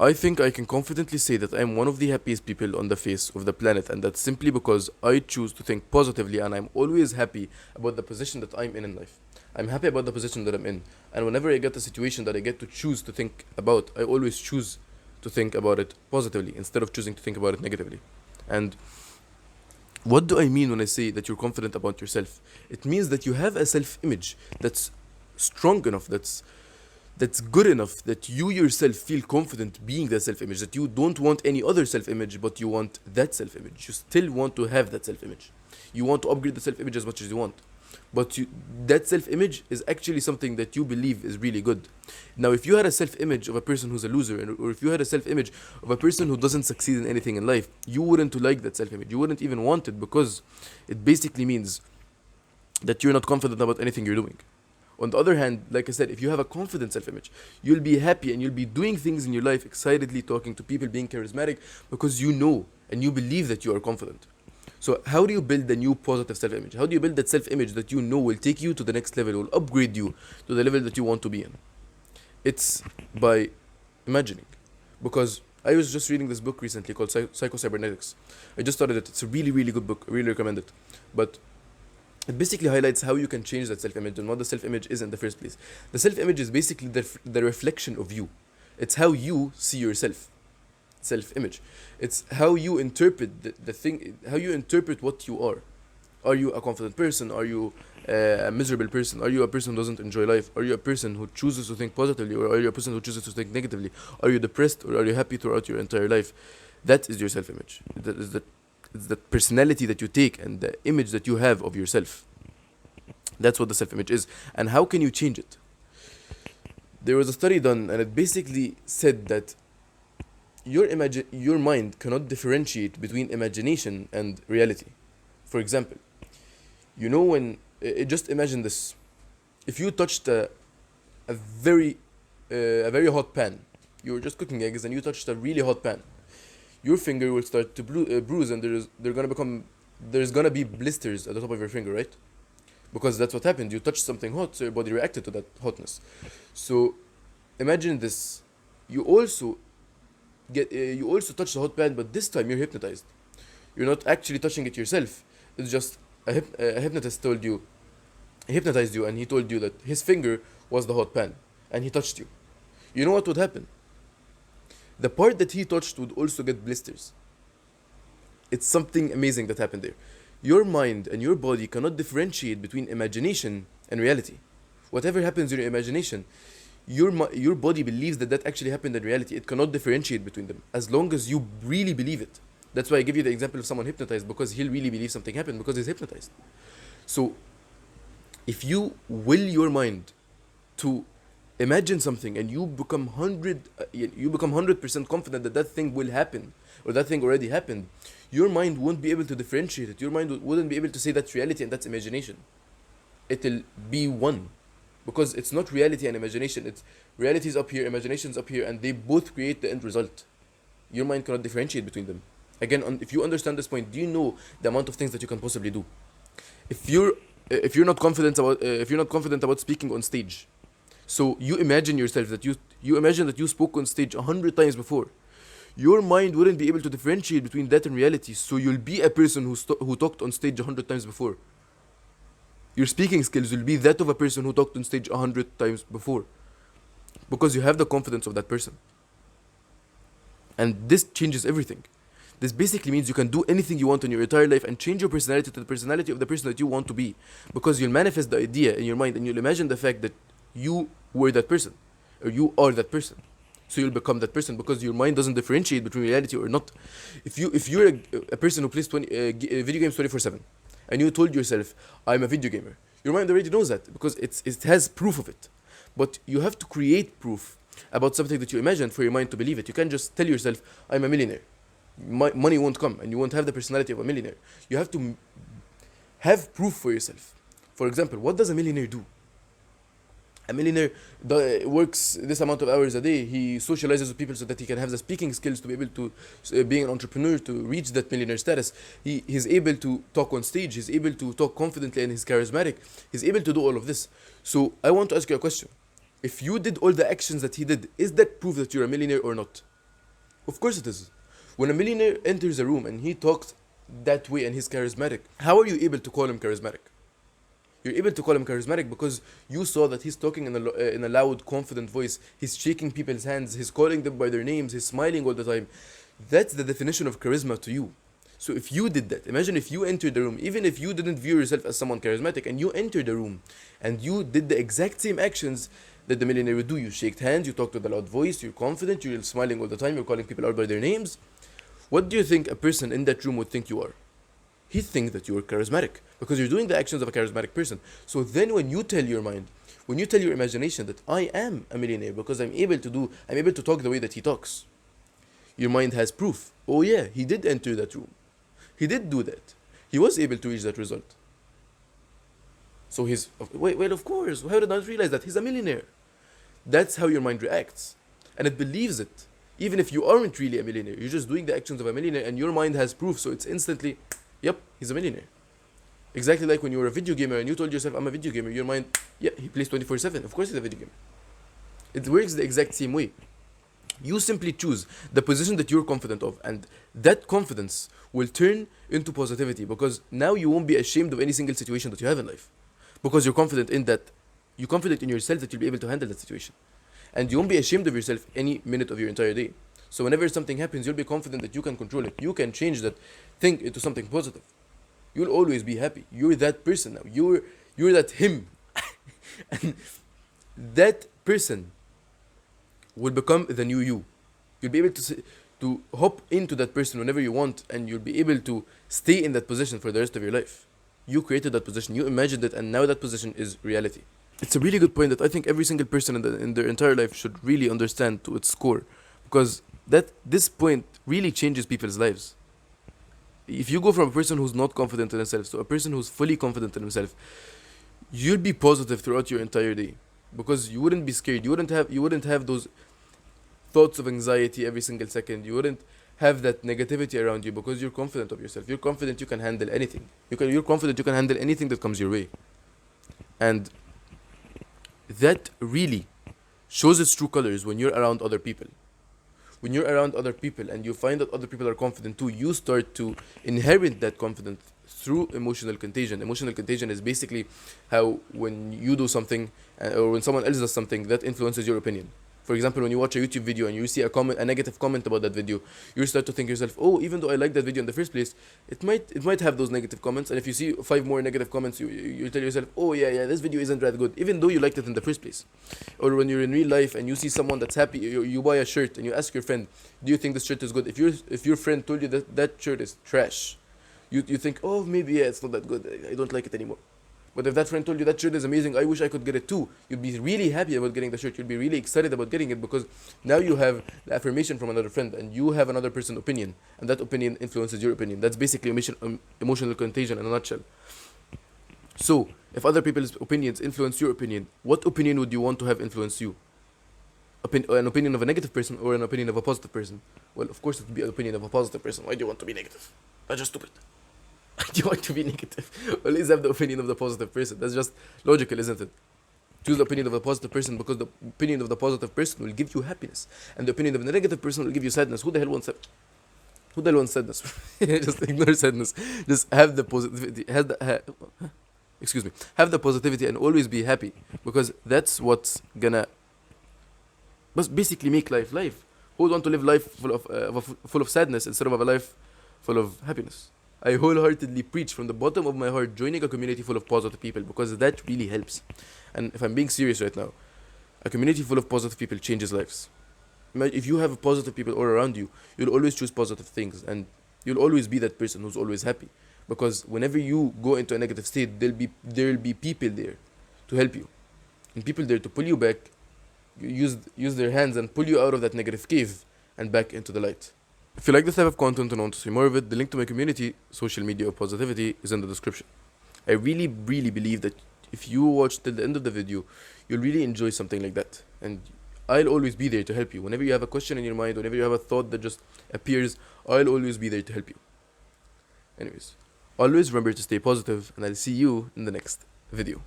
I think I can confidently say that I'm one of the happiest people on the face of the planet, and that's simply because I choose to think positively and I'm always happy about the position that I'm in life. I'm happy about the position that I'm in, and whenever I get a situation that I get to choose to think about, I always choose to think about it positively instead of choosing to think about it negatively. And what do I mean when I say that you're confident about yourself? It means that you have a self image that's strong enough, that's good enough that you yourself feel confident being that self image, that you don't want any other self image, but you want that self image. You still want to have that self image. You want to upgrade the self image as much as you want. But that self image is actually something that you believe is really good. Now, if you had a self image of a person who's a loser, or if you had a self image of a person who doesn't succeed in anything in life, you wouldn't like that self image. You wouldn't even want it because it basically means that you're not confident about anything you're doing. On the other hand, like I said, if you have a confident self image, you'll be happy and you'll be doing things in your life excitedly, talking to people, being charismatic, because you know and you believe that you are confident. So, how do you build a new positive self image? How do you build that self image that you know will take you to the next level, will upgrade you to the level that you want to be in? It's by imagining. Because I was just reading this book recently called Psycho-Cybernetics. I just started it. It's a really, really good book. I really recommend it. But it basically highlights how you can change that self-image and what the self-image is in the first place. The self-image is basically the reflection of you. It's how you see yourself. Self-image. It's how you interpret the thing, how you interpret what you are. Are you a confident person? Are you a miserable person? Are you a person who doesn't enjoy life? Are you a person who chooses to think positively, or are you a person who chooses to think negatively? Are you depressed, or are you happy throughout your entire life? That is your self-image. That is it's the personality that you take and the image that you have of yourself. That's what the self-image is. And how can you change it? There was a study done, and it basically said that your mind cannot differentiate between imagination and reality. For example, when just imagine this: if you touched a very a very hot pan, you were just cooking eggs and you touched a really hot pan, your finger will start to bruise, and there's gonna be blisters at the top of your finger, right? Because that's what happened. You touched something hot, so your body reacted to that hotness. So imagine this: you also you also touch the hot pan, but this time you're hypnotized. You're not actually touching it yourself. It's just a hypnotist hypnotized you, and he told you that his finger was the hot pan, and he touched you. You know what would happen? The part that he touched would also get blisters. It's something amazing that happened there. Your mind and your body cannot differentiate between imagination and reality. Whatever happens in your imagination, your body believes that that actually happened in reality. It cannot differentiate between them as long as you really believe it. That's why I give you the example of someone hypnotized, because he'll really believe something happened because he's hypnotized. So if you will your mind to imagine something, and you become 100% confident that that thing will happen, or that thing already happened, your mind won't be able to differentiate it. Your mind wouldn't be able to say that's reality and that's imagination. It'll be one, because it's not reality and imagination. It's reality is up here, imagination's up here, and they both create the end result. Your mind cannot differentiate between them. Again, if you understand this point, do you know the amount of things that you can possibly do? If you're not confident about speaking on stage, so you imagine yourself that you imagine that you spoke on stage 100 times before. Your mind wouldn't be able to differentiate between that and reality, so you'll be a person who talked on stage 100 times before. Your speaking skills will be that of a person who talked on stage 100 times before, because you have the confidence of that person. And this changes everything. This basically means you can do anything you want in your entire life and change your personality to the personality of the person that you want to be, because you'll manifest the idea in your mind and you'll imagine the fact that you were that person, or you are that person. So you'll become that person because your mind doesn't differentiate between reality or not. If you're a person who plays video games 24/7, and you told yourself, I'm a video gamer, your mind already knows that because it has proof of it. But you have to create proof about something that you imagined for your mind to believe it. You can't just tell yourself, I'm a millionaire. Money won't come, and you won't have the personality of a millionaire. You have to have proof for yourself. For example, what does a millionaire do? A millionaire works this amount of hours a day. He socializes with people so that he can have the speaking skills to be able to, being an entrepreneur, to reach that millionaire status. He's able to talk on stage. He's able to talk confidently, and he's charismatic. He's able to do all of this. So I want to ask you a question. If you did all the actions that he did, is that proof that you're a millionaire or not? Of course it is. When a millionaire enters a room and he talks that way and he's charismatic, how are you able to call him charismatic? You're able to call him charismatic because you saw that he's talking in a loud, confident voice. He's shaking people's hands. He's calling them by their names. He's smiling all the time. That's the definition of charisma to you. So if you did that, imagine if you entered the room, even if you didn't view yourself as someone charismatic, and you entered the room and you did the exact same actions that the millionaire would do. You shaked hands, you talked with a loud voice, you're confident, you're smiling all the time, you're calling people out by their names. What do you think a person in that room would think you are? He'd think that you're charismatic because you're doing the actions of a charismatic person. So then when you tell your mind, when you tell your imagination that I am a millionaire because I'm able to talk the way that he talks, your mind has proof. Oh yeah, he did enter that room. He did do that. He was able to reach that result. So he's, wait, of course. How did I not realize that? He's a millionaire. That's how your mind reacts. And it believes it. Even if you aren't really a millionaire, you're just doing the actions of a millionaire and your mind has proof. So it's instantly, yep, he's a millionaire. Exactly like when you were a video gamer and you told yourself, I'm a video gamer, your mind, yeah, he plays 24/7. Of course he's a video gamer. It works the exact same way. You simply choose the position that you're confident of, and that confidence will turn into positivity because now you won't be ashamed of any single situation that you have in life. Because you're confident in that, you're confident in yourself that you'll be able to handle that situation. And you won't be ashamed of yourself any minute of your entire day. So whenever something happens, you'll be confident that you can control it. You can change that thing into something positive. You'll always be happy. You're that person now. You're that him. And that person will become the new you. You'll be able to hop into that person whenever you want, and you'll be able to stay in that position for the rest of your life. You created that position, you imagined it, and now that position is reality. It's a really good point that I think every single person in their entire life should really understand to its core, because this point really changes people's lives. If you go from a person who's not confident in himself to a person who's fully confident in himself, you'll be positive throughout your entire day because you wouldn't be scared. You wouldn't have those thoughts of anxiety every single second. You wouldn't have that negativity around you because you're confident of yourself. You're confident you can handle anything. You're confident you can handle anything that comes your way. And that really shows its true colors when you're around other people. When you're around other people and you find that other people are confident too, you start to inherit that confidence through emotional contagion. Emotional contagion is basically how when you do something or when someone else does something, that influences your opinion. For example, when you watch a YouTube video and you see a negative comment about that video, you start to think yourself, oh, even though I like that video in the first place, it might have those negative comments. And if you see 5 more negative comments, you tell yourself, oh yeah, this video isn't that good, even though you liked it in the first place. Or when you're in real life and you see someone that's happy, you buy a shirt and you ask your friend, do you think this shirt is good? If your friend told you that shirt is trash, you think, oh, maybe yeah, it's not that good, I don't like it anymore. But if that friend told you that shirt is amazing, I wish I could get it too, you'd be really happy about getting the shirt. You'd be really excited about getting it because now you have the affirmation from another friend and you have another person's opinion, and that opinion influences your opinion. That's basically emotional contagion in a nutshell. So, if other people's opinions influence your opinion, what opinion would you want to have influence you? An opinion of a negative person or an opinion of a positive person? Well, of course it would be an opinion of a positive person. Why do you want to be negative? That's just stupid. You want to be negative. Always have the opinion of the positive person. That's just logical, isn't it? Choose the opinion of the positive person because the opinion of the positive person will give you happiness, and the opinion of the negative person will give you sadness. Who the hell wants sadness? Just ignore sadness. Just have the positivity. Excuse me. Have the positivity and always be happy because that's what's gonna basically make life. Who would want to live life full of sadness instead of a life full of happiness? I wholeheartedly preach from the bottom of my heart joining a community full of positive people because that really helps. And if I'm being serious right now, a community full of positive people changes lives. If you have positive people all around you, you'll always choose positive things and you'll always be that person who's always happy. Because whenever you go into a negative state, there'll be people there to help you. And people there to pull you back, use their hands and pull you out of that negative cave and back into the light. If you like this type of content and want to see more of it, the link to my community, social media of positivity, is in the description. I really believe that if you watch till the end of the video, you'll really enjoy something like that. And I'll always be there to help you. Whenever you have a question in your mind, whenever you have a thought that just appears, I'll always be there to help you. Anyways, always remember to stay positive, and I'll see you in the next video.